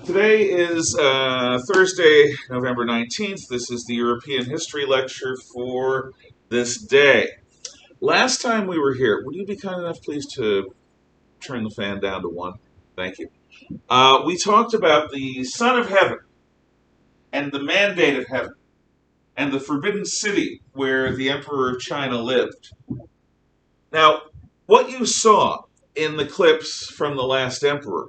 Today is Thursday, November 19th. This is the European History Lecture for this day. Last time we were here, would you be kind enough, please, to turn the fan down to 1? Thank you. We talked about the Son of Heaven and the Mandate of Heaven and the Forbidden City where the Emperor of China lived. Now, what you saw in the clips from The Last Emperor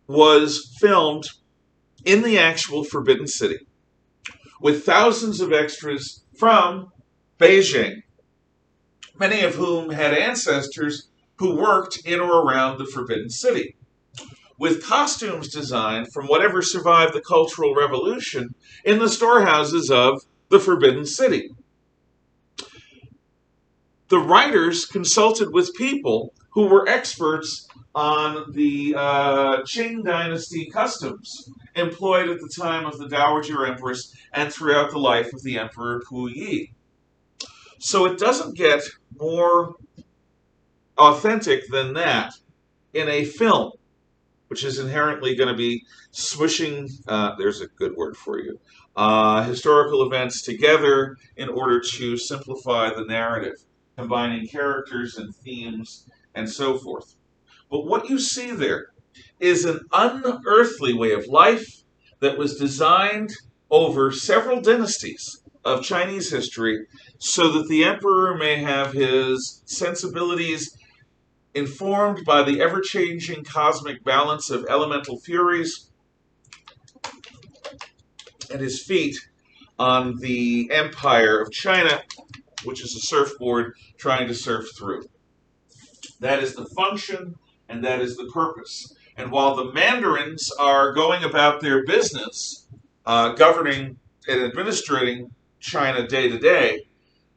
was filmed in the actual Forbidden City with thousands of extras from Beijing, many of whom had ancestors who worked in or around the Forbidden City, with costumes designed from whatever survived the Cultural Revolution in the storehouses of the Forbidden City. The writers consulted with people who were experts on the Qing dynasty customs employed at the time of the Dowager Empress and throughout the life of the Emperor Puyi. So it doesn't get more authentic than that in a film, which is inherently going to be smushing, there's a good word for you, historical events together in order to simplify the narrative, combining characters and themes and so forth. But what you see there is an unearthly way of life that was designed over several dynasties of Chinese history so that the emperor may have his sensibilities informed by the ever-changing cosmic balance of elemental furies and his feet on the empire of China, which is a surfboard trying to surf through. That is the function and that is the purpose. And while the mandarins are going about their business, governing and administrating China day to day,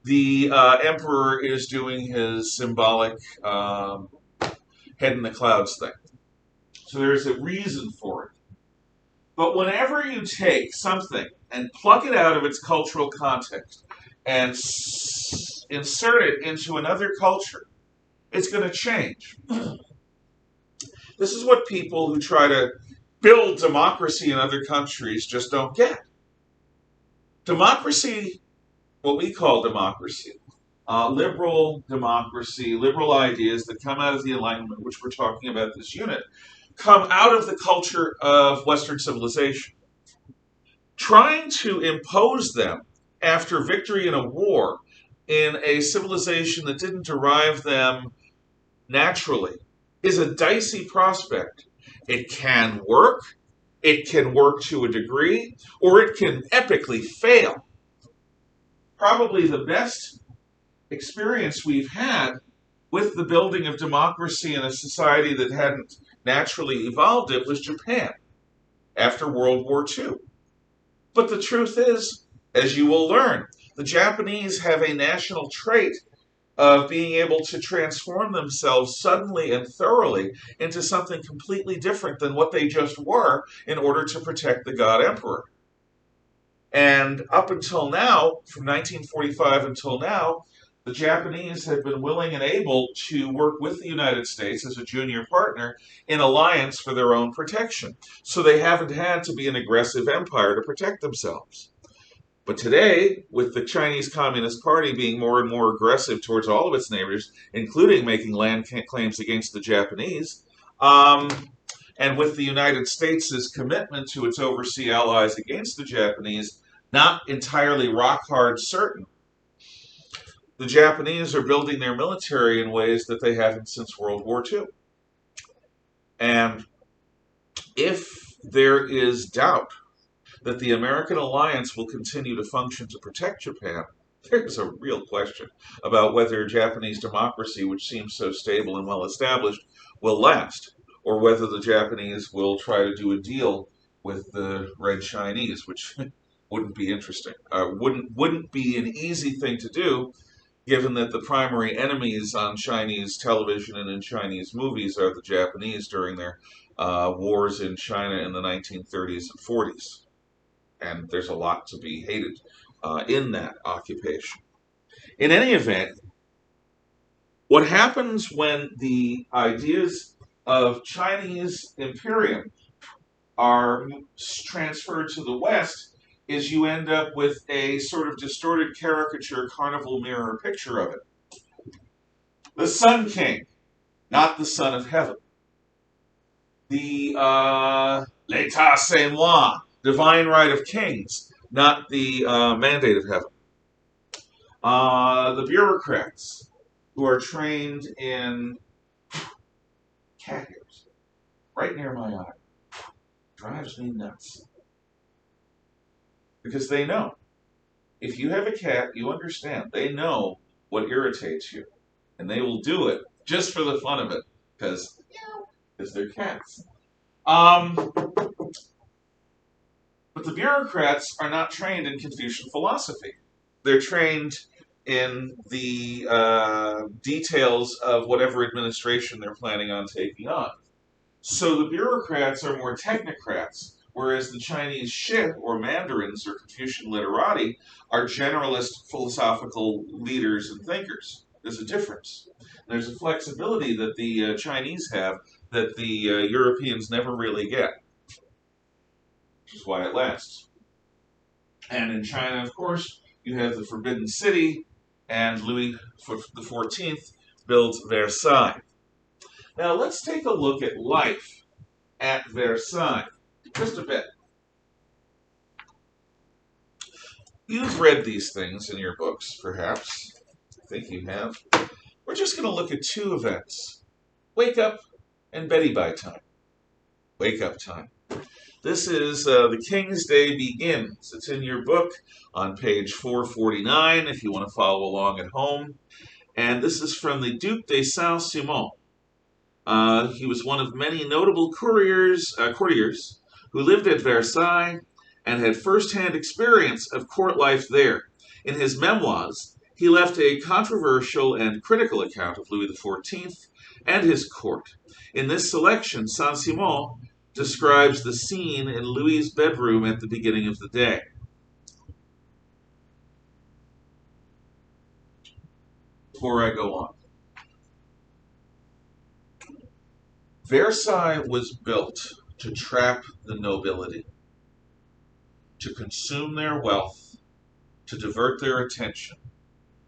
the emperor is doing his symbolic head in the clouds thing. So there's a reason for it. But whenever you take something and pluck it out of its cultural context and insert it into another culture, it's going to change. This is what people who try to build democracy in other countries just don't get. Democracy, what we call democracy, liberal democracy, liberal ideas that come out of the Enlightenment, which we're talking about this unit, come out of the culture of Western civilization. Trying to impose them after victory in a war in a civilization that didn't derive them naturally is a dicey prospect. It can work to a degree, or it can epically fail. Probably the best experience we've had with the building of democracy in a society that hadn't naturally evolved it was Japan after World War II. But the truth is, as you will learn, the Japanese have a national trait of being able to transform themselves suddenly and thoroughly into something completely different than what they just were in order to protect the God Emperor. And up until now, from 1945 until now, the Japanese have been willing and able to work with the United States as a junior partner in alliance for their own protection. So they haven't had to be an aggressive empire to protect themselves. But today, with the Chinese Communist Party being more and more aggressive towards all of its neighbors, including making land claims against the Japanese, and with the United States' commitment to its overseas allies against the Japanese not entirely rock-hard certain, the Japanese are building their military in ways that they haven't since World War II. And if there is doubt that the American alliance will continue to function to protect Japan, there's a real question about whether Japanese democracy, which seems so stable and well established, will last, or whether the Japanese will try to do a deal with the Red Chinese, which wouldn't be interesting. Wouldn't be an easy thing to do, given that the primary enemies on Chinese television and in Chinese movies are the Japanese during their wars in China in the 1930s and 40s. And there's a lot to be hated in that occupation. In any event, what happens when the ideas of Chinese imperium are transferred to the West is you end up with a sort of distorted caricature carnival mirror picture of it. The Sun King, not the Son of Heaven. The L'état c'est moi, divine right of kings, not the mandate of heaven. The bureaucrats who are trained in cat hairs, right near my eye, drives me nuts. Because they know. If you have a cat, you understand. They know what irritates you. And they will do it just for the fun of it. Because they're cats. But the bureaucrats are not trained in Confucian philosophy. They're trained in the details of whatever administration they're planning on taking on. So the bureaucrats are more technocrats, whereas the Chinese shi, or mandarins, or Confucian literati, are generalist philosophical leaders and thinkers. There's a difference. There's a flexibility that the Chinese have that the Europeans never really get, which is why it lasts. And in China, of course, you have the Forbidden City, and Louis XIV builds Versailles. Now let's take a look at life at Versailles, just a bit. You've read these things in your books, perhaps. I think you have. We're just going to look at two events. Wake up and Betty by time. Wake up time. This is The King's Day Begins. It's in your book on page 449 if you want to follow along at home. And this is from the Duc de Saint-Simon. He was one of many notable courtiers who lived at Versailles and had first-hand experience of court life there. In his memoirs, he left a controversial and critical account of Louis XIV and his court. In this selection, Saint-Simon describes the scene in Louis's bedroom at the beginning of the day. Before I go on, Versailles was built to trap the nobility, to consume their wealth, to divert their attention,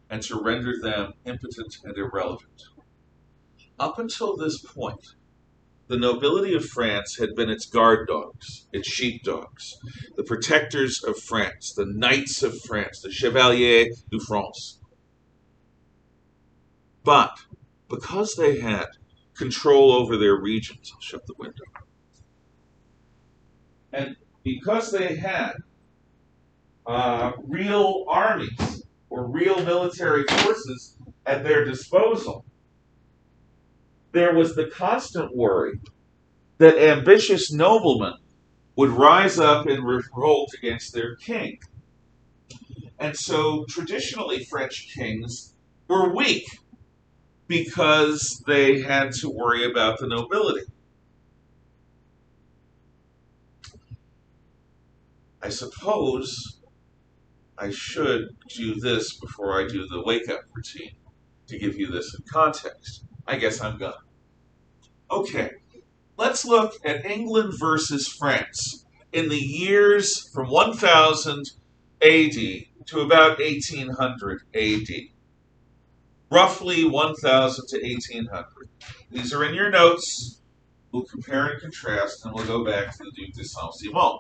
and to render them impotent and irrelevant. Up until this point, the nobility of France had been its guard dogs, its sheepdogs, the protectors of France, the knights of France, the chevaliers de France. But because they had control over their regions, I'll shut the window, and because they had real armies or real military forces at their disposal, there was the constant worry that ambitious noblemen would rise up and revolt against their king. And so traditionally French kings were weak because they had to worry about the nobility. I suppose I should do this before I do the wake-up routine to give you this in context. I guess I'm gonna. Okay, let's look at England versus France in the years from 1000 AD to about 1800 AD. Roughly 1000 to 1800. These are in your notes. We'll compare and contrast, and we'll go back to the Duc de Saint-Simon.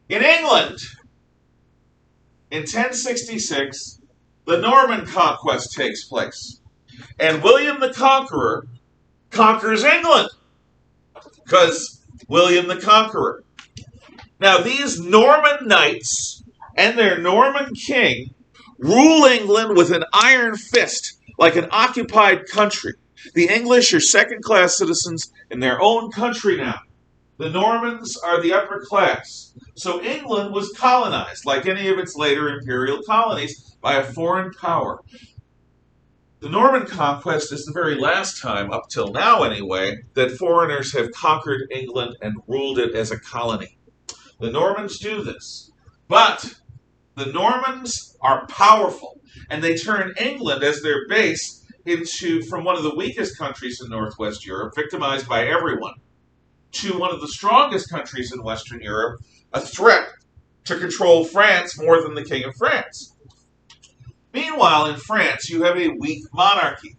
In England, in 1066, the Norman conquest takes place. And William the Conqueror conquers England. Because William the Conqueror. Now, these Norman knights and their Norman king rule England with an iron fist, like an occupied country. The English are second-class citizens in their own country now. The Normans are the upper class. So England was colonized, like any of its later imperial colonies, by a foreign power. The Norman conquest is the very last time, up till now anyway, that foreigners have conquered England and ruled it as a colony. The Normans do this. But the Normans are powerful, and they turn England as their base from one of the weakest countries in Northwest Europe, victimized by everyone, to one of the strongest countries in Western Europe a threat to control France more than the King of France. Meanwhile, in France, you have a weak monarchy,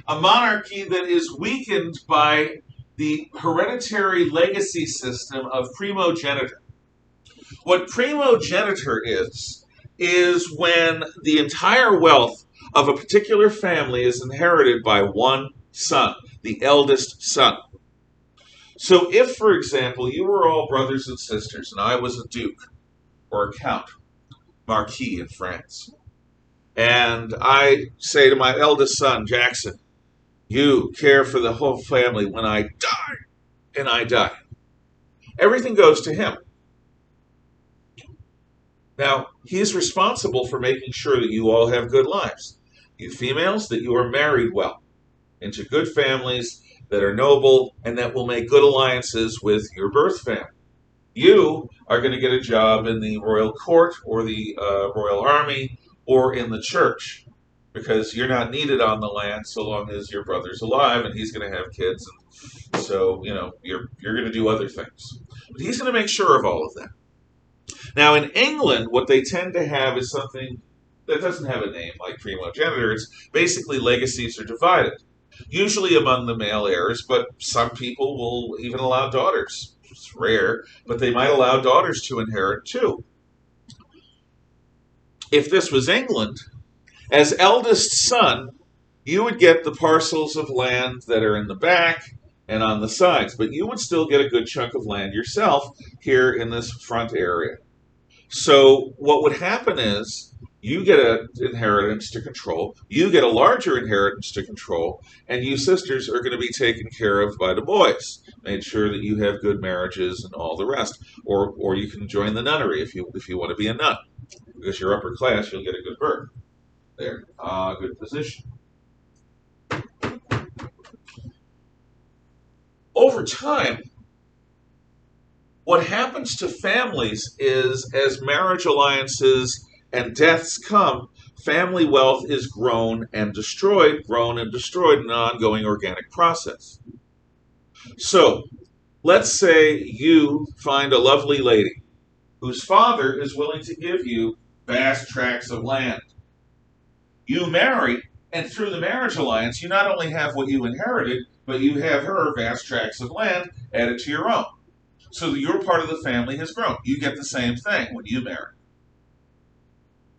a monarchy that is weakened by the hereditary legacy system of primogeniture. What primogeniture is when the entire wealth of a particular family is inherited by one son, the eldest son. So if, for example, you were all brothers and sisters and I was a duke or a count, marquis in France, and I say to my eldest son, Jackson, you care for the whole family when I die, and I die. Everything goes to him. Now, he's responsible for making sure that you all have good lives. You females, that you are married well into good families that are noble and that will make good alliances with your birth family. You are going to get a job in the royal court or the royal army or in the church because you're not needed on the land so long as your brother's alive and he's going to have kids. And so, you're going to do other things. But he's going to make sure of all of that. Now, in England, what they tend to have is something that doesn't have a name like primogeniture. It's basically legacies are divided, usually among the male heirs, but some people will even allow daughters. It's rare, but they might allow daughters to inherit too. If this was England, as eldest son, you would get the parcels of land that are in the back and on the sides, but you would still get a good chunk of land yourself here in this front area. So what would happen is you get an inheritance to control, you get a larger inheritance to control, and you sisters are going to be taken care of by the boys. Made sure that you have good marriages and all the rest. Or you can join the nunnery if you want to be a nun. Because you're upper class, you'll get a good birth. There, good position. Over time, what happens to families is as marriage alliances and deaths come, family wealth is grown and destroyed in an ongoing organic process. So, let's say you find a lovely lady whose father is willing to give you vast tracts of land. You marry, and through the marriage alliance, you not only have what you inherited, but you have her vast tracts of land added to your own. So your part of the family has grown. You get the same thing when you marry.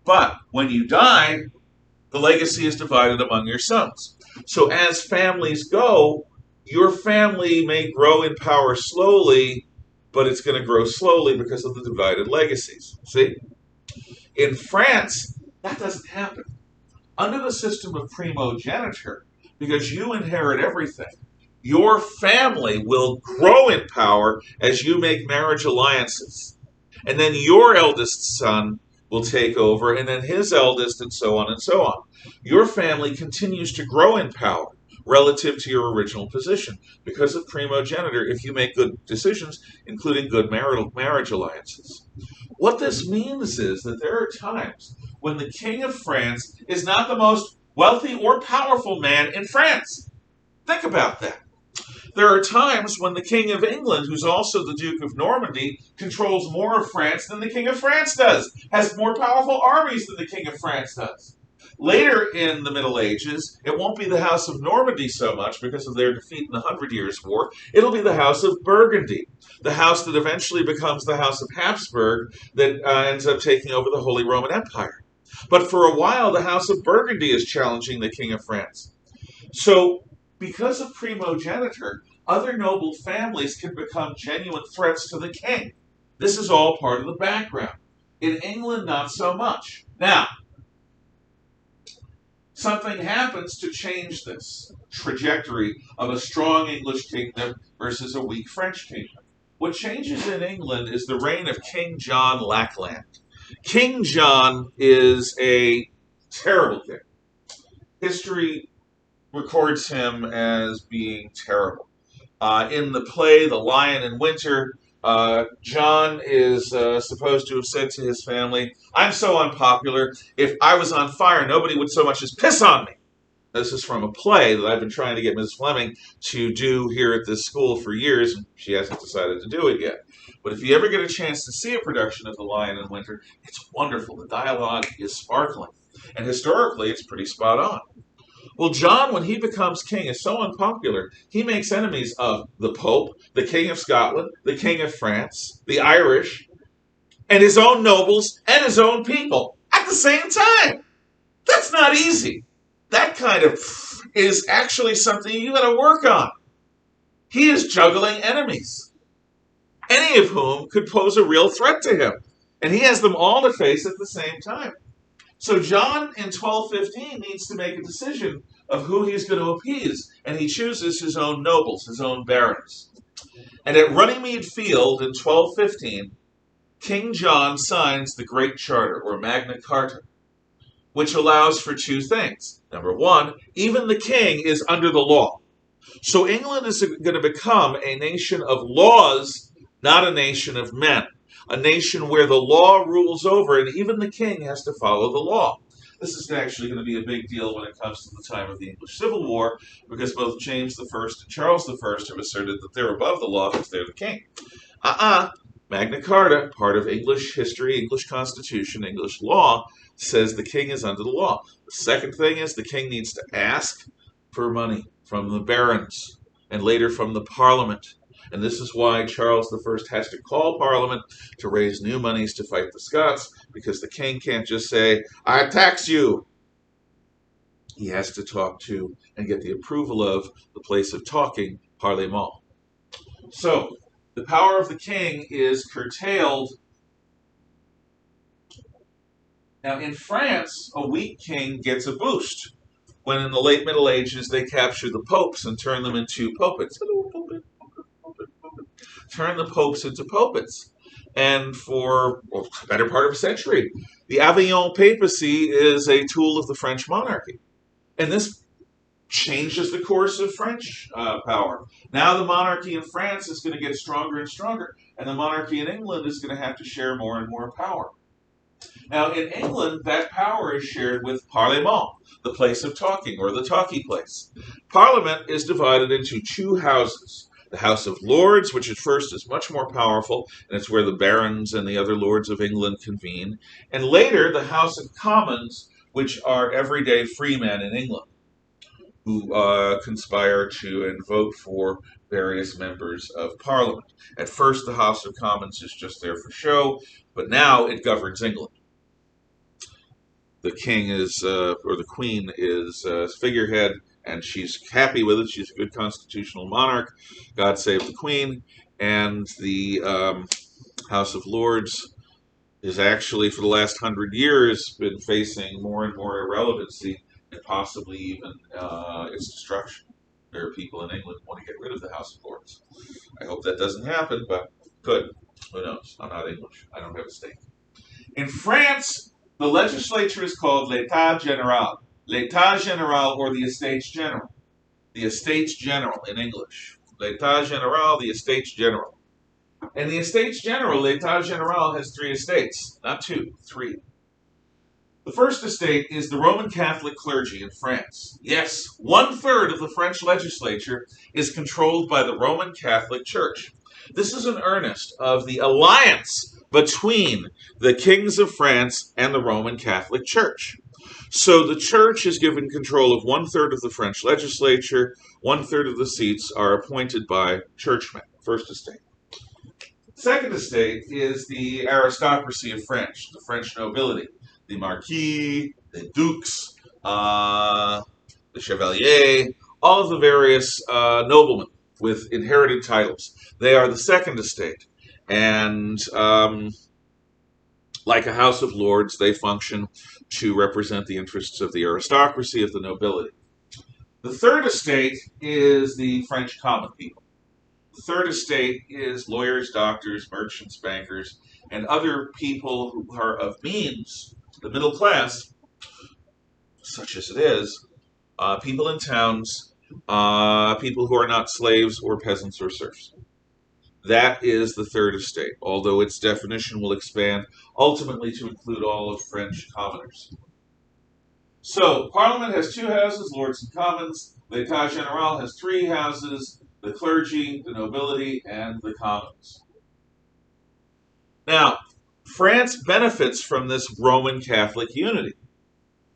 But when you die, the legacy is divided among your sons. So as families go, your family may grow in power slowly, but it's going to grow slowly because of the divided legacies. See? In France, that doesn't happen. Under the system of primogeniture, because you inherit everything, your family will grow in power as you make marriage alliances. And then your eldest son will take over, and then his eldest, and so on and so on. Your family continues to grow in power relative to your original position because of primogeniture if you make good decisions, including good marriage alliances. What this means is that there are times when the King of France is not the most wealthy or powerful man in France. Think about that. There are times when the King of England, who's also the Duke of Normandy, controls more of France than the King of France does, has more powerful armies than the King of France does. Later in the Middle Ages, it won't be the House of Normandy so much because of their defeat in the Hundred Years' War. It'll be the House of Burgundy, the house that eventually becomes the House of Habsburg that ends up taking over the Holy Roman Empire. But for a while, the House of Burgundy is challenging the King of France. So, because of primogeniture, other noble families can become genuine threats to the king. This is all part of the background. In England, not so much. Now, something happens to change this trajectory of a strong English kingdom versus a weak French kingdom. What changes in England is the reign of King John Lackland. King John is a terrible king. History records him as being terrible. In the play The Lion in Winter, John is supposed to have said to his family, "I'm so unpopular, if I was on fire, nobody would so much as piss on me." This is from a play that I've been trying to get Ms. Fleming to do here at this school for years, and she hasn't decided to do it yet. But if you ever get a chance to see a production of The Lion in Winter, it's wonderful. The dialogue is sparkling. And historically, it's pretty spot on. Well, John, when he becomes king, is so unpopular, he makes enemies of the Pope, the King of Scotland, the King of France, the Irish, and his own nobles and his own people at the same time. That's not easy. That kind of is actually something you got to work on. He is juggling enemies, any of whom could pose a real threat to him. And he has them all to face at the same time. So John in 1215 needs to make a decision of who he's going to appease, and he chooses his own nobles, his own barons. And at Runnymede Field in 1215, King John signs the Great Charter, or Magna Carta, which allows for two things. Number one, even the king is under the law. So England is going to become a nation of laws, not a nation of men. A nation where the law rules over, and even the king has to follow the law. This is actually going to be a big deal when it comes to the time of the English Civil War, because both James I and Charles I have asserted that they're above the law because they're the king. Magna Carta, part of English history, English constitution, English law, says the king is under the law. The second thing is the king needs to ask for money from the barons and later from the parliament. And this is why Charles I has to call Parliament to raise new monies to fight the Scots, because the king can't just say, I tax you. He has to talk to and get the approval of the place of talking, Parlement. So, the power of the king is curtailed. Now, in France, a weak king gets a boost when in the late Middle Ages they capture the popes and turn them into puppets. Turn the popes into puppets. And for the better part of a century, the Avignon papacy is a tool of the French monarchy. And this changes the course of French power. Now the monarchy in France is going to get stronger and stronger, and the monarchy in England is going to have to share more and more power. Now in England, that power is shared with Parlement, the place of talking, or the talkie place. Parliament is divided into two houses. The House of Lords, which at first is much more powerful, and it's where the barons and the other lords of England convene. And later, the House of Commons, which are everyday freemen in England, who conspire to and vote for various members of Parliament. At first, the House of Commons is just there for show, but now it governs England. The king is, or the queen is figurehead, and she's happy with it. She's a good constitutional monarch. God save the queen. And the House of Lords is actually, for the last 100 years, been facing more and more irrelevancy and possibly even its destruction. There are people in England who want to get rid of the House of Lords. I hope that doesn't happen, but could. Who knows? I'm not English. I don't have a stake. In France, the legislature is called l'État général. L'État général, or the Estates General. The Estates General in English. L'État général, the Estates General. And the Estates General, l'État général, has three estates. Not two, three. The first estate is the Roman Catholic clergy in France. Yes, 1/3 of the French legislature is controlled by the Roman Catholic Church. This is an earnest of the alliance between the kings of France and the Roman Catholic Church. So the church is given control of 1/3 of the French legislature. 1/3 of the seats are appointed by churchmen. First estate. Second estate is the aristocracy of France, the French nobility. The marquis, the dukes, the chevalier, all of the various noblemen with inherited titles. They are the second estate. And like a House of Lords, they function to represent the interests of the aristocracy, of the nobility. The third estate is the French common people. The third estate is lawyers, doctors, merchants, bankers, and other people who are of means, the middle class, such as it is, people in towns, people who are not slaves or peasants or serfs. That is the third estate, although its definition will expand ultimately to include all of French commoners. So, Parliament has two houses, Lords and Commons. The État Général has three houses, the clergy, the nobility, and the commons. Now, France benefits from this Roman Catholic unity.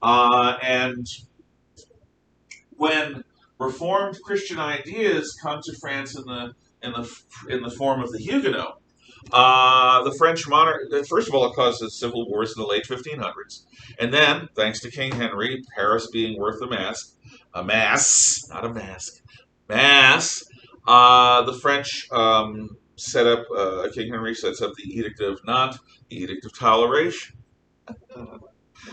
And when Reformed Christian ideas come to France in the form of the Huguenots, the French monarch, first of all, it causes civil wars in the late 1500s. And then, thanks to King Henry, Paris being worth a mass, not a mask, mass, the French set up, King Henry sets up the Edict of Nantes, the Edict of Toleration,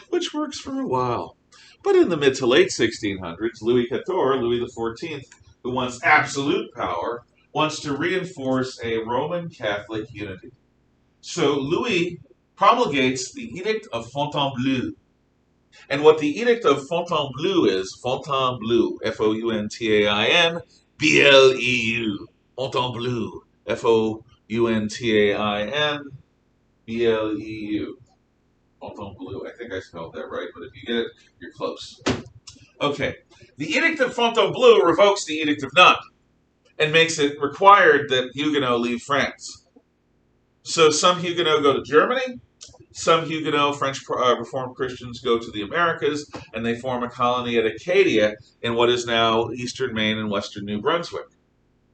which works for a while. But in the mid to late 1600s, Louis XIV, Louis XIV, who wants absolute power, wants to reinforce a Roman Catholic unity. So Louis promulgates the Edict of Fontainebleau. And what the Edict of Fontainebleau is, Fontainebleau, Fountain, Bleu, Fontainebleau, Fountain, Bleu. Fontainebleau. I think I spelled that right, but if you get it, you're close. Okay. The Edict of Fontainebleau revokes the Edict of Nantes and makes it required that Huguenots leave France. So some Huguenots go to Germany, some Huguenot French Reformed Christians go to the Americas, and they form a colony at Acadia in what is now eastern Maine and western New Brunswick.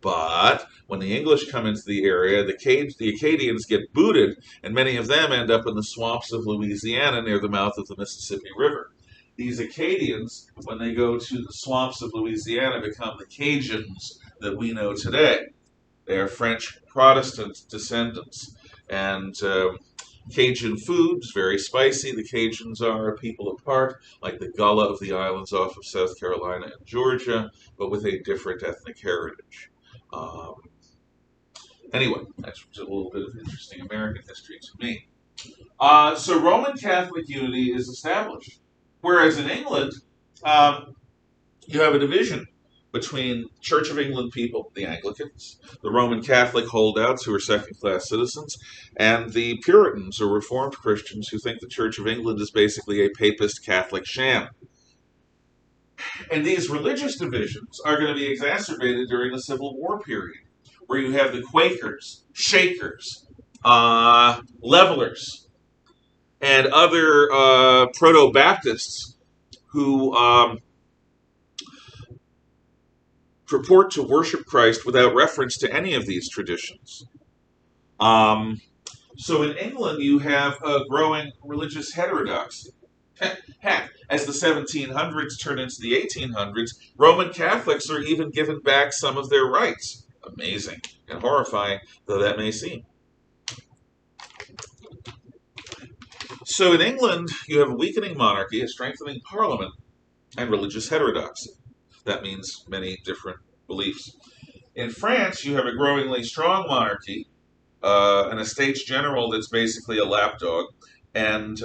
But when the English come into the area, the Acadians get booted, and many of them end up in the swamps of Louisiana near the mouth of the Mississippi River. These Acadians, when they go to the swamps of Louisiana, become the Cajuns that we know today. They are French Protestant descendants. And Cajun food is very spicy. The Cajuns are a people apart, like the Gullah of the islands off of South Carolina and Georgia, but with a different ethnic heritage. Um, anyway, that's a little bit of interesting American history to me. So Roman Catholic unity is established, whereas in England, um, you have a division between Church of England people, the Anglicans, the Roman Catholic holdouts who are second-class citizens, and the Puritans or Reformed Christians who think the Church of England is basically a papist Catholic sham. And these religious divisions are going to be exacerbated during the Civil War period, where you have the Quakers, Shakers, Levelers, and other proto-Baptists who purport to worship Christ without reference to any of these traditions. So in England, you have a growing religious heterodoxy. Heck, as the 1700s turn into the 1800s, Roman Catholics are even given back some of their rights. Amazing and horrifying though that may seem. So in England, you have a weakening monarchy, a strengthening parliament, and religious heterodoxy. That means many different beliefs. In France, you have a growingly strong monarchy, an Estates General that's basically a lapdog, and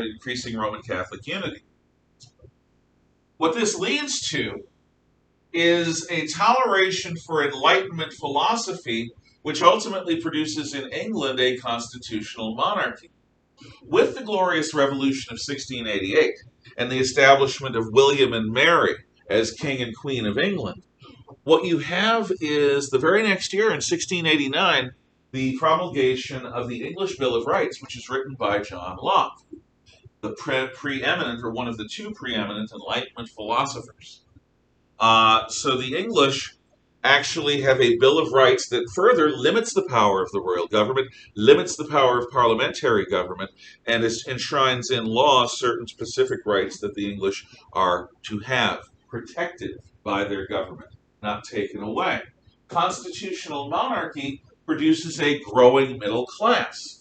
increasing Roman Catholic unity. What this leads to is a toleration for Enlightenment philosophy, which ultimately produces in England a constitutional monarchy. With the Glorious Revolution of 1688 and the establishment of William and Mary as King and Queen of England, what you have is the very next year in 1689, the promulgation of the English Bill of Rights, which is written by John Locke, the preeminent or one of the two preeminent Enlightenment philosophers. So the English actually have a Bill of Rights that further limits the power of the royal government, limits the power of parliamentary government, and enshrines in law certain specific rights that the English are to have, protected by their government, not taken away. Constitutional monarchy produces a growing middle class.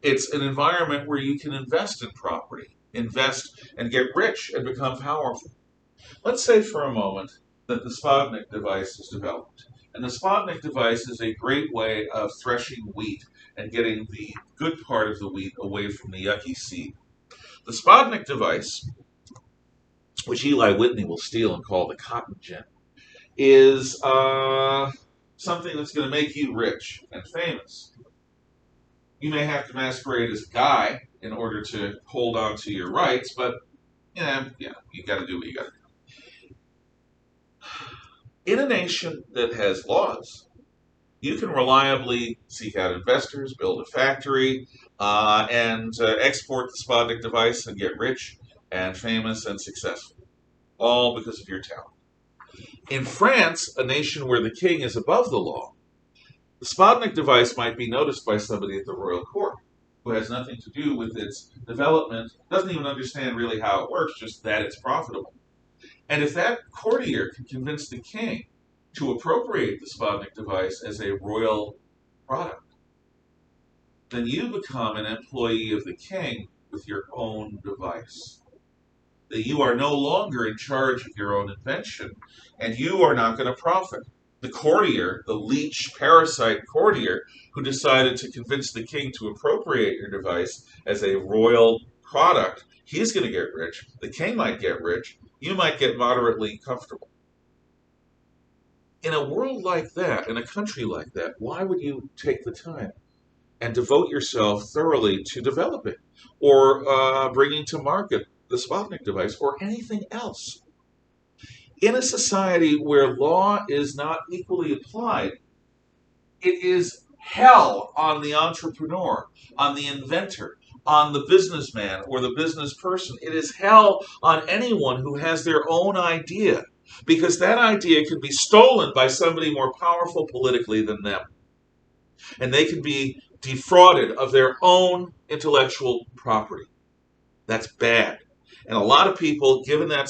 It's an environment where you can invest in property, invest and get rich and become powerful. Let's say for a moment that the Spodnik device is developed. And the Spodnik device is a great way of threshing wheat and getting the good part of the wheat away from the yucky seed. The Spodnik device, which Eli Whitney will steal and call the cotton gin, is something that's going to make you rich and famous. You may have to masquerade as a guy in order to hold on to your rights, but you got to do what you got to do. In a nation that has laws, you can reliably seek out investors, build a factory, and export the Sputnik device and get rich and famous and successful, all because of your talent. In France, a nation where the king is above the law, the Sputnik device might be noticed by somebody at the royal court who has nothing to do with its development, doesn't even understand really how it works, just that it's profitable. And if that courtier can convince the king to appropriate the Sputnik device as a royal product, then you become an employee of the king with your own device. That you are no longer in charge of your own invention, and you are not going to profit. The courtier, the leech parasite courtier, who decided to convince the king to appropriate your device as a royal product, he's going to get rich. The king might get rich. You might get moderately comfortable. In a world like that, in a country like that, why would you take the time and devote yourself thoroughly to developing or bringing to market the Sputnik device or anything else? In a society where law is not equally applied, it is hell on the entrepreneur, on the inventor, on the businessman or the business person. It is hell on anyone who has their own idea, because that idea can be stolen by somebody more powerful politically than them. And they can be defrauded of their own intellectual property. That's bad. And a lot of people, given that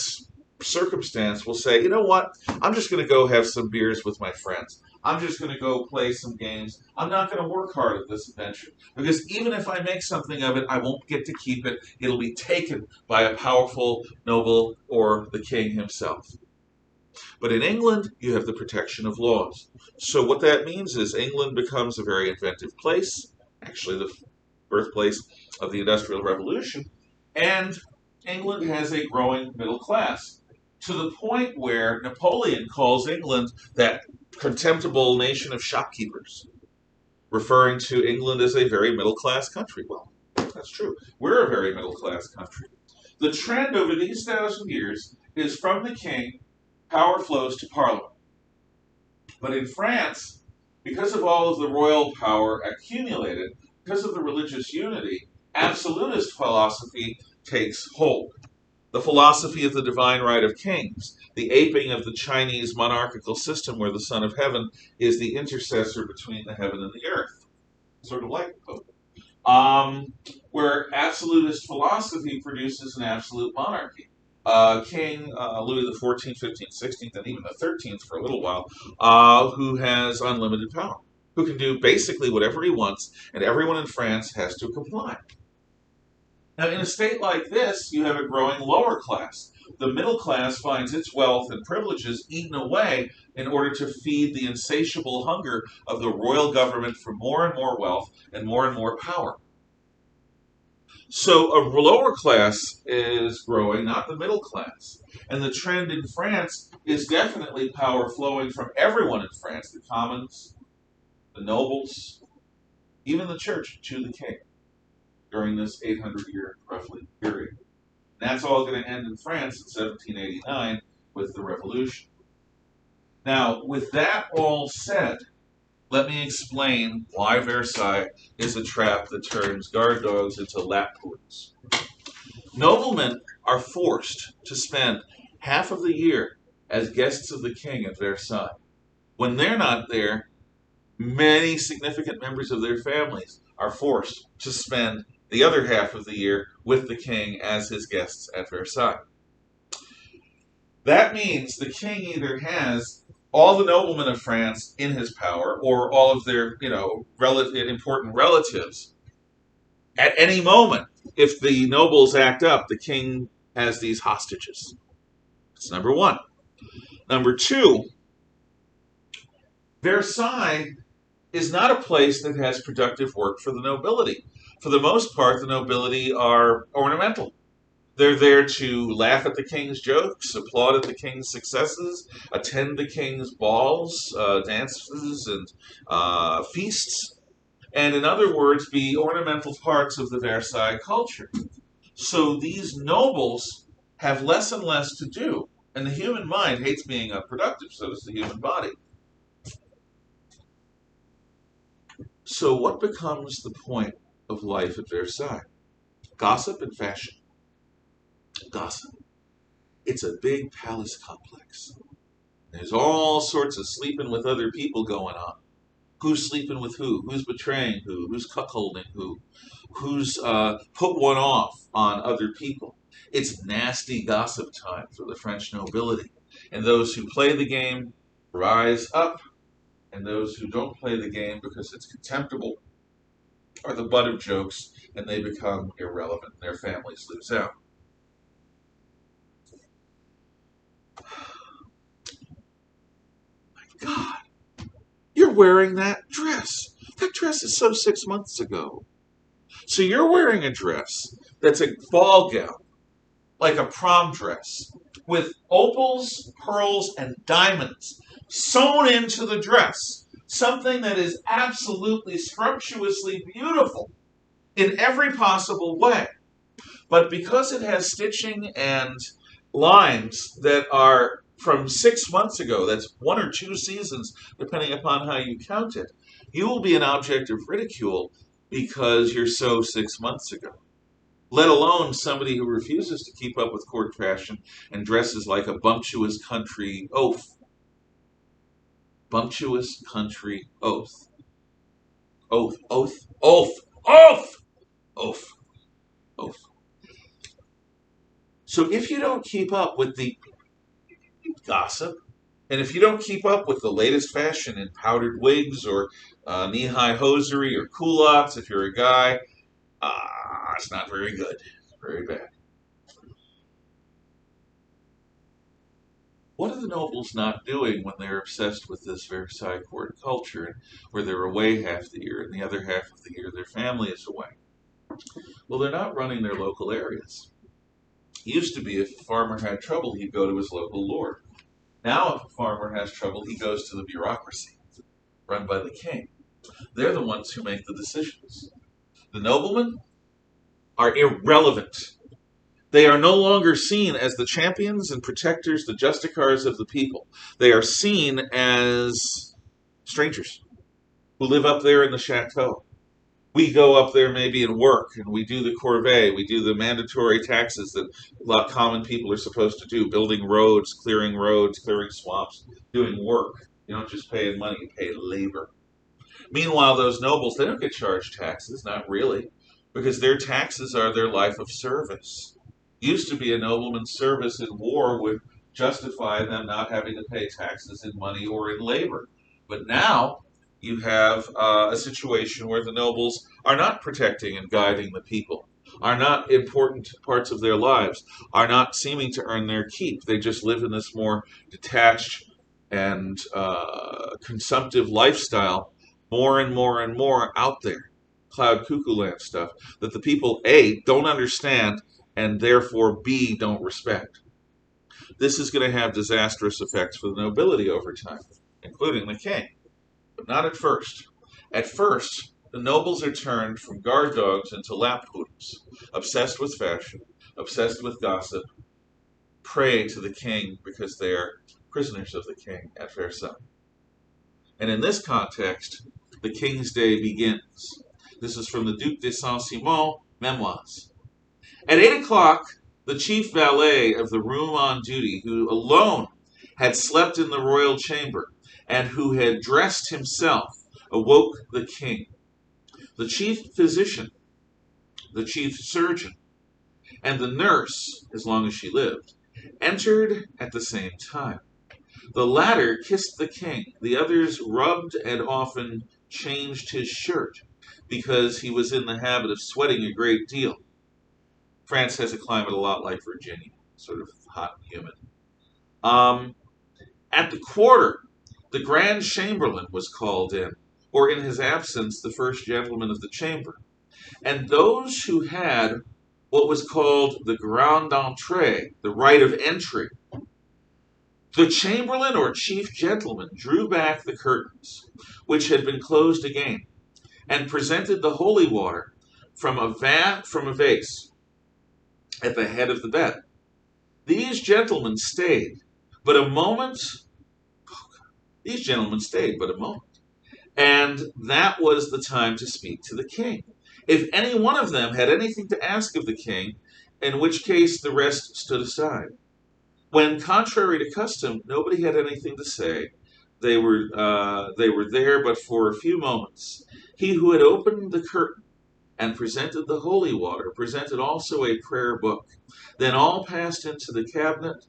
circumstance, will say, you know what? I'm just going to go have some beers with my friends. I'm just going to go play some games. I'm not going to work hard at this invention. Because even if I make something of it, I won't get to keep it. It'll be taken by a powerful noble or the king himself. But in England, you have the protection of laws. So what that means is England becomes a very inventive place, actually the birthplace of the Industrial Revolution, and England has a growing middle class, to the point where Napoleon calls England that contemptible nation of shopkeepers, referring to England as a very middle class country. Well, that's true. We're a very middle class country. The trend over these 1,000 years is from the king, power flows to parliament. But in France, because of all of the royal power accumulated, because of the religious unity, absolutist philosophy takes hold. The philosophy of the divine right of kings, the aping of the Chinese monarchical system where the Son of Heaven is the intercessor between the heaven and the earth, sort of like the Pope. Where absolutist philosophy produces an absolute monarchy. King Louis the 14th, 15th, 16th, and even the 13th for a little while, who has unlimited power, who can do basically whatever he wants, and everyone in France has to comply. Now, in a state like this, you have a growing lower class. The middle class finds its wealth and privileges eaten away in order to feed the insatiable hunger of the royal government for more and more wealth and more power. So a lower class is growing, not the middle class. And the trend in France is definitely power flowing from everyone in France, the commons, the nobles, even the church, to the king during this 800-year, roughly, period. And that's all going to end in France in 1789 with the revolution. Now, with that all said, let me explain why Versailles is a trap that turns guard dogs into lapdogs. Noblemen are forced to spend half of the year as guests of the king at Versailles. When they're not there, many significant members of their families are forced to spend the other half of the year with the king as his guests at Versailles. That means the king either has all the noblemen of France in his power, or all of their, important relatives. At any moment, if the nobles act up, the king has these hostages. That's number one. Number two, Versailles is not a place that has productive work for the nobility. For the most part, the nobility are ornamental. They're there to laugh at the king's jokes, applaud at the king's successes, attend the king's balls, dances, and feasts. and in other words, be ornamental parts of the Versailles culture. So these nobles have less and less to do. And the human mind hates being unproductive, so does the human body. So what becomes the point of life at Versailles? Gossip and fashion. Gossip. It's a big palace complex. There's all sorts of sleeping with other people going on. Who's sleeping with who? Who's betraying who? Who's cuckolding who? Who's put one off on other people? It's nasty gossip time for the French nobility. And those who play the game rise up, and those who don't play the game because it's contemptible are the butt of jokes, and they become irrelevant, and their families lose out. God, you're wearing that dress. That dress is so 6 months ago. So you're wearing a dress that's a ball gown, like a prom dress, with opals, pearls, and diamonds sewn into the dress. Something that is absolutely scrumptiously beautiful in every possible way. But because it has stitching and lines that are from 6 months ago, that's 1 or 2 seasons, depending upon how you count it, you will be an object of ridicule because you're so 6 months ago. Let alone somebody who refuses to keep up with court fashion and dresses like a bumptious country oaf. Bumptious country oath. Oath, oath, oath, oath, oath, oath. So if you don't keep up with the gossip, and if you don't keep up with the latest fashion in powdered wigs or knee-high hosiery or culottes, if you're a guy, it's not very good. It's very bad. What are the nobles not doing when they're obsessed with this Versailles court culture, where they're away half the year and the other half of the year their family is away? Well, they're not running their local areas. It used to be if a farmer had trouble, he'd go to his local lord. Now, if a farmer has trouble, he goes to the bureaucracy, run by the king. They're the ones who make the decisions. The noblemen are irrelevant. They are no longer seen as the champions and protectors, the justicars of the people. They are seen as strangers who live up there in the chateau. We go up there maybe and work, and we do the corvée, we do the mandatory taxes that a lot of common people are supposed to do, building roads, clearing swamps, doing work. You don't just pay in money, you pay labor. Meanwhile, those nobles, they don't get charged taxes, not really, because their taxes are their life of service. Used to be a nobleman's service in war would justify them not having to pay taxes in money or in labor. But now you have a situation where the nobles are not protecting and guiding the people, are not important parts of their lives, are not seeming to earn their keep. They just live in this more detached and consumptive lifestyle, more and more and more out there. Cloud cuckoo land stuff that the people, A, don't understand, and therefore, B, don't respect. This is going to have disastrous effects for the nobility over time, including the king. But not at first. At first, the nobles are turned from guard dogs into lap poodles, obsessed with fashion, obsessed with gossip, prey to the king because they are prisoners of the king at Versailles. And in this context, the King's Day begins. This is from the Duc de Saint-Simon Memoirs. At 8 o'clock, the chief valet of the room on duty, who alone had slept in the royal chamber and who had dressed himself, awoke the king. The chief physician, the chief surgeon, and the nurse, as long as she lived, entered at the same time. The latter kissed the king. The others rubbed and often changed his shirt because he was in the habit of sweating a great deal. France has a climate a lot like Virginia, sort of hot and humid. At the quarter, the Grand Chamberlain was called in, or in his absence, the first gentleman of the chamber. And those who had what was called the Grand Entrée, the right of entry, the chamberlain or chief gentleman drew back the curtains, which had been closed again, and presented the holy water from a vase at the head of the bed. These gentlemen stayed but a moment. These gentlemen stayed but a moment. And that was the time to speak to the king. If any one of them had anything to ask of the king, in which case the rest stood aside. When, contrary to custom, nobody had anything to say, they were there but for a few moments. He who had opened the curtain and presented the holy water presented also a prayer book. Then all passed into the cabinet,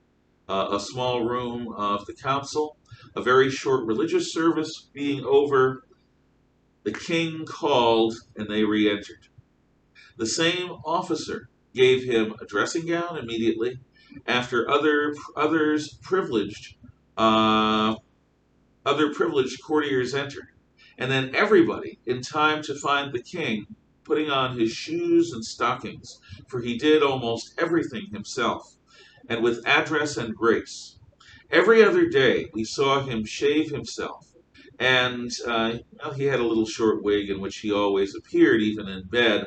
a small room of the council. A very short religious service being over, the king called, and they re-entered. The same officer gave him a dressing gown immediately, after uh, other privileged courtiers entered, and then everybody, in time to find the king putting on his shoes and stockings, for he did almost everything himself, and with address and grace. Every other day we saw him shave himself, and well, he had a little short wig in which he always appeared, even in bed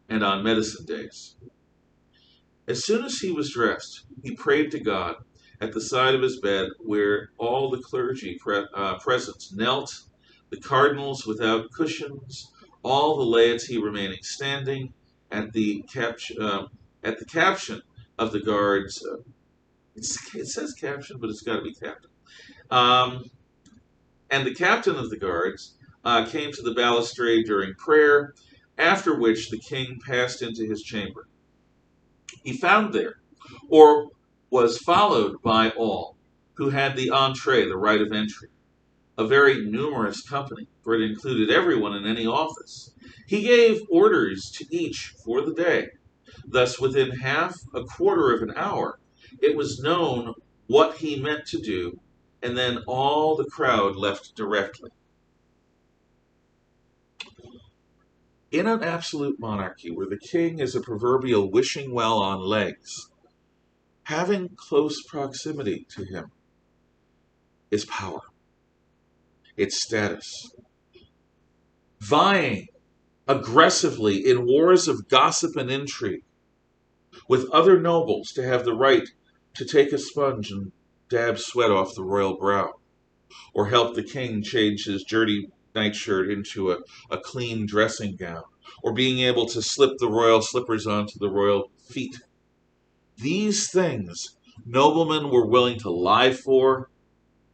and on medicine days. As soon as he was dressed, he prayed to God at the side of his bed, where all the clergy present knelt, the cardinals without cushions, all the laity remaining standing at at the caption of the guards. It says caption, but it's got to be captain. Um, and the captain of the guards came to the balustrade during prayer, after which the king passed into his chamber. He found there, or was followed by all who had the entree, the right of entry, a very numerous company, for it included everyone in any office. He gave orders to each for the day. Thus, within half a quarter of an hour, it was known what he meant to do, and then all the crowd left directly. In an absolute monarchy, where the king is a proverbial wishing well on legs, having close proximity to him is power, its status. Vying aggressively in wars of gossip and intrigue with other nobles to have the right to take a sponge and dab sweat off the royal brow, or help the king change his dirty nightshirt into a clean dressing gown, or being able to slip the royal slippers onto the royal feet. These things noblemen were willing to lie for,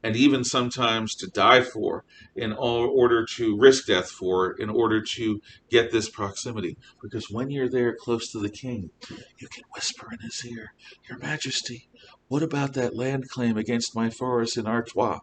and even sometimes to die for, in order to risk death for, in order to get this proximity. Because when you're there close to the king, you can whisper in his ear, "Your Majesty, what about that land claim against my forest in Artois?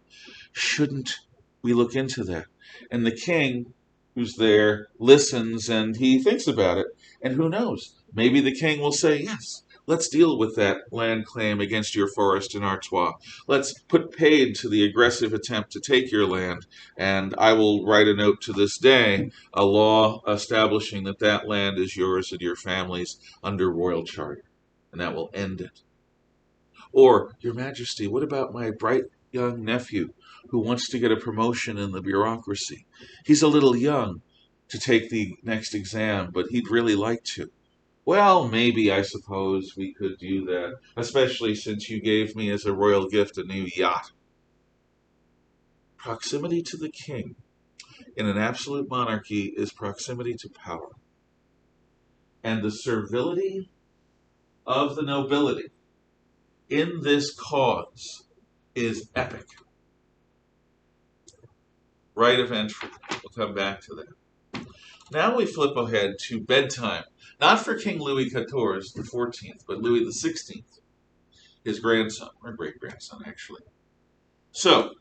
Shouldn't we look into that?" And the king, who's there, listens and he thinks about it. And who knows? Maybe the king will say, "Yes, let's deal with that land claim against your forest in Artois. Let's put paid to the aggressive attempt to take your land, and I will write a note to this day, a law establishing that that land is yours and your family's under royal charter, and that will end it." Or, "Your Majesty, what about my bright young nephew who wants to get a promotion in the bureaucracy? He's a little young to take the next exam, but he'd really like to." "Well, maybe, I suppose we could do that, especially since you gave me as a royal gift a new yacht." Proximity to the king in an absolute monarchy is proximity to power. And the servility of the nobility in this cause is epic. Right of entry. We'll come back to that. Now we flip ahead to bedtime. Not for King Louis XIV, the 14th, but Louis the 16th, his grandson, or great-grandson, actually. So,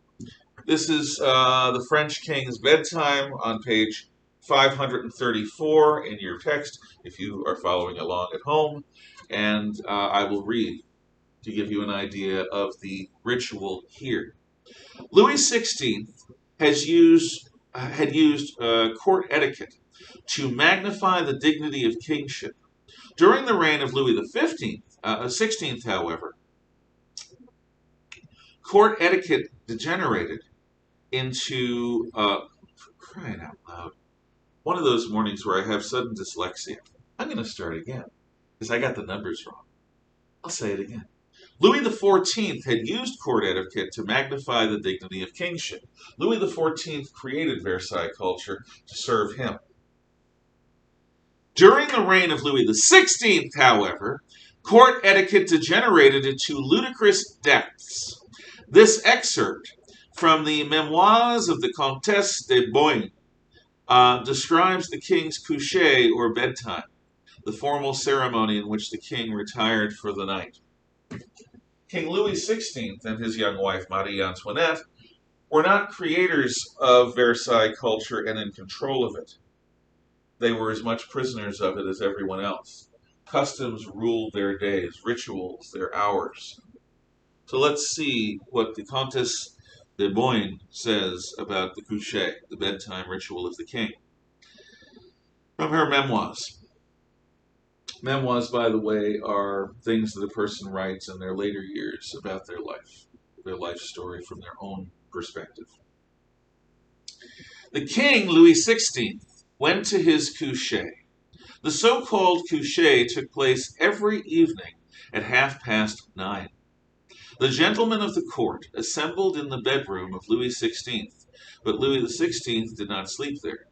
this is the French King's bedtime on page 534 in your text, if you are following along at home. And I will read to give you an idea of the ritual here. Louis XVI had used court etiquette to magnify the dignity of kingship. During the reign of Louis XVI, however, court etiquette degenerated into, crying out loud, one of those mornings where I have sudden dyslexia. I'm going to start again because I got the numbers wrong. I'll say it again. Louis XIV had used court etiquette to magnify the dignity of kingship. Louis XIV created Versailles culture to serve him. During the reign of Louis XVI, however, court etiquette degenerated into ludicrous depths. This excerpt from the Memoirs of the Comtesse de Boigny describes the king's coucher, or bedtime, the formal ceremony in which the king retired for the night. King Louis XVI and his young wife Marie Antoinette were not creators of Versailles culture and in control of it. They were as much prisoners of it as everyone else. Customs ruled their days, rituals their hours. So let's see what the Comtesse de Boigny says about the coucher, the bedtime ritual of the king. From her memoirs. Memoirs, by the way, are things that a person writes in their later years about their life story from their own perspective. The king, Louis XVI, went to his coucher. The so-called coucher took place every evening at 9:30. The gentlemen of the court assembled in the bedroom of Louis XVI, but Louis XVI did not sleep there.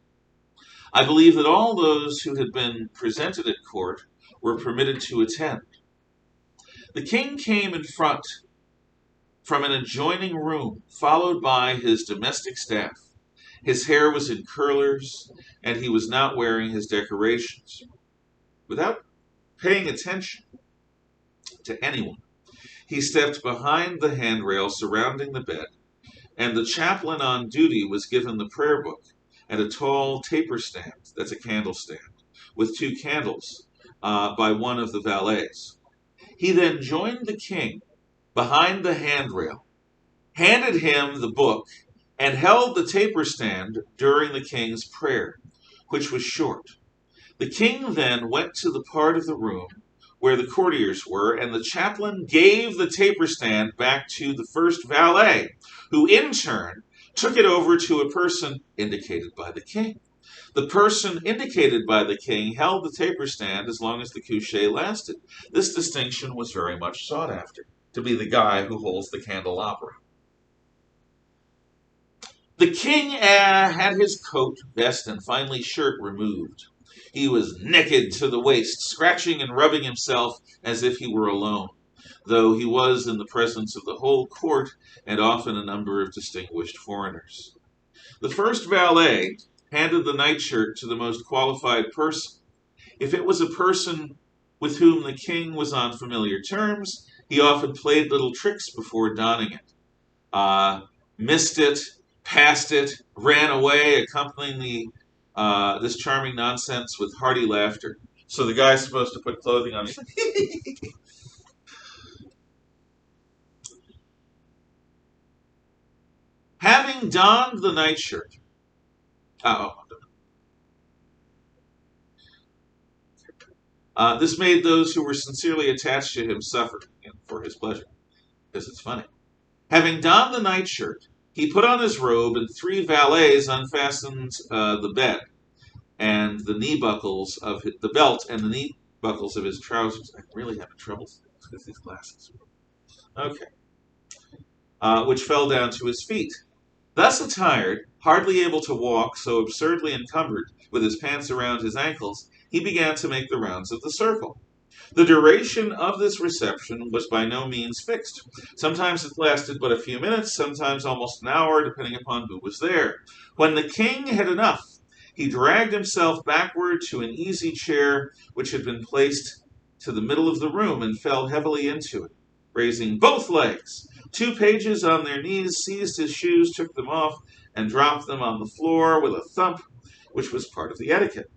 I believe that all those who had been presented at court were permitted to attend. The king came in front from an adjoining room, followed by his domestic staff. His hair was in curlers, and he was not wearing his decorations. Without paying attention to anyone, he stepped behind the handrail surrounding the bed, and the chaplain on duty was given the prayer book and a tall taper stand, that's a candlestand, with 2 candles by one of the valets. He then joined the king behind the handrail, handed him the book, and held the taper stand during the king's prayer, which was short. The king then went to the part of the room where the courtiers were, and the chaplain gave the taper stand back to the first valet, who in turn took it over to a person indicated by the king. The person indicated by the king held the taper stand as long as the coucher lasted. This distinction was very much sought after, to be the guy who holds the candelabra. The king had his coat, vest, and finally shirt removed. He was naked to the waist, scratching and rubbing himself as if he were alone, though he was in the presence of the whole court and often a number of distinguished foreigners. The first valet handed the nightshirt to the most qualified person. If it was a person with whom the king was on familiar terms, he often played little tricks before donning it. Missed it, passed it, ran away, accompanying this charming nonsense with hearty laughter. So the guy's supposed to put clothing on. Having donned the nightshirt, this made those who were sincerely attached to him suffer for his pleasure, because it's funny. Having donned the nightshirt, he put on his robe, and 3 valets unfastened the bed and the knee buckles of the belt and the knee buckles of his trousers. I'm really having trouble with these glasses. Okay. Which fell down to his feet. Thus attired, hardly able to walk, so absurdly encumbered, with his pants around his ankles, he began to make the rounds of the circle. The duration of this reception was by no means fixed. Sometimes it lasted but a few minutes, sometimes almost an hour, depending upon who was there. When the king had enough, he dragged himself backward to an easy chair which had been placed to the middle of the room and fell heavily into it, raising both legs. 2 pages on their knees seized his shoes, took them off, and dropped them on the floor with a thump, which was part of the etiquette.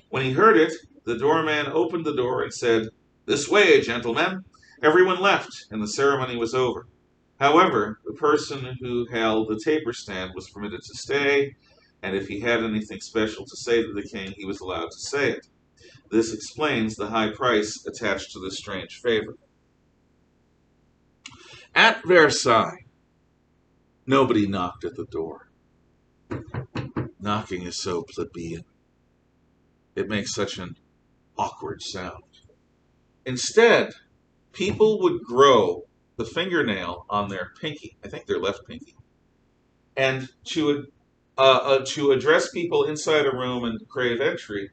When he heard it, the doorman opened the door and said, "This way, gentlemen." Everyone left, and the ceremony was over. However, the person who held the taper stand was permitted to stay, and if he had anything special to say to the king, he was allowed to say it. This explains the high price attached to this strange favor. At Versailles, nobody knocked at the door. Knocking is so plebeian. It makes such an awkward sound. Instead, people would grow the fingernail on their pinky, I think their left pinky, and to address people inside a room and crave entry,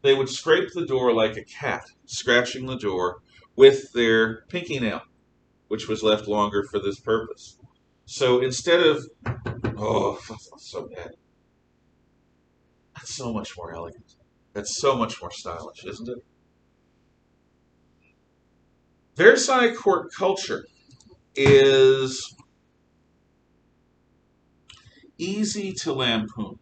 they would scrape the door like a cat, scratching the door with their pinky nail, which was left longer for this purpose. So instead of, oh, that's so bad. That's so much more elegant. That's so much more stylish, isn't it? Versailles court culture is easy to lampoon.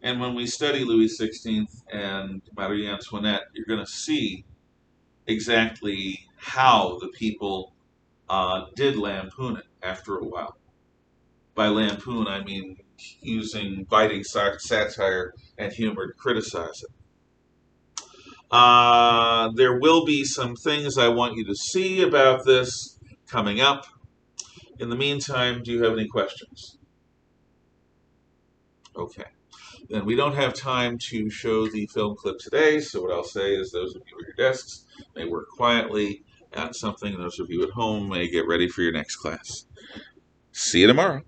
And when we study Louis XVI and Marie Antoinette, you're going to see exactly how the people did lampoon it after a while. By lampoon, I mean using biting satire and humor to criticize it. There will be some things I want you to see about this coming up. In the meantime, do you have any questions? Okay. Then we don't have time to show the film clip today, so what I'll say is those of you at your desks may work quietly on something, and those of you at home may get ready for your next class. See you tomorrow.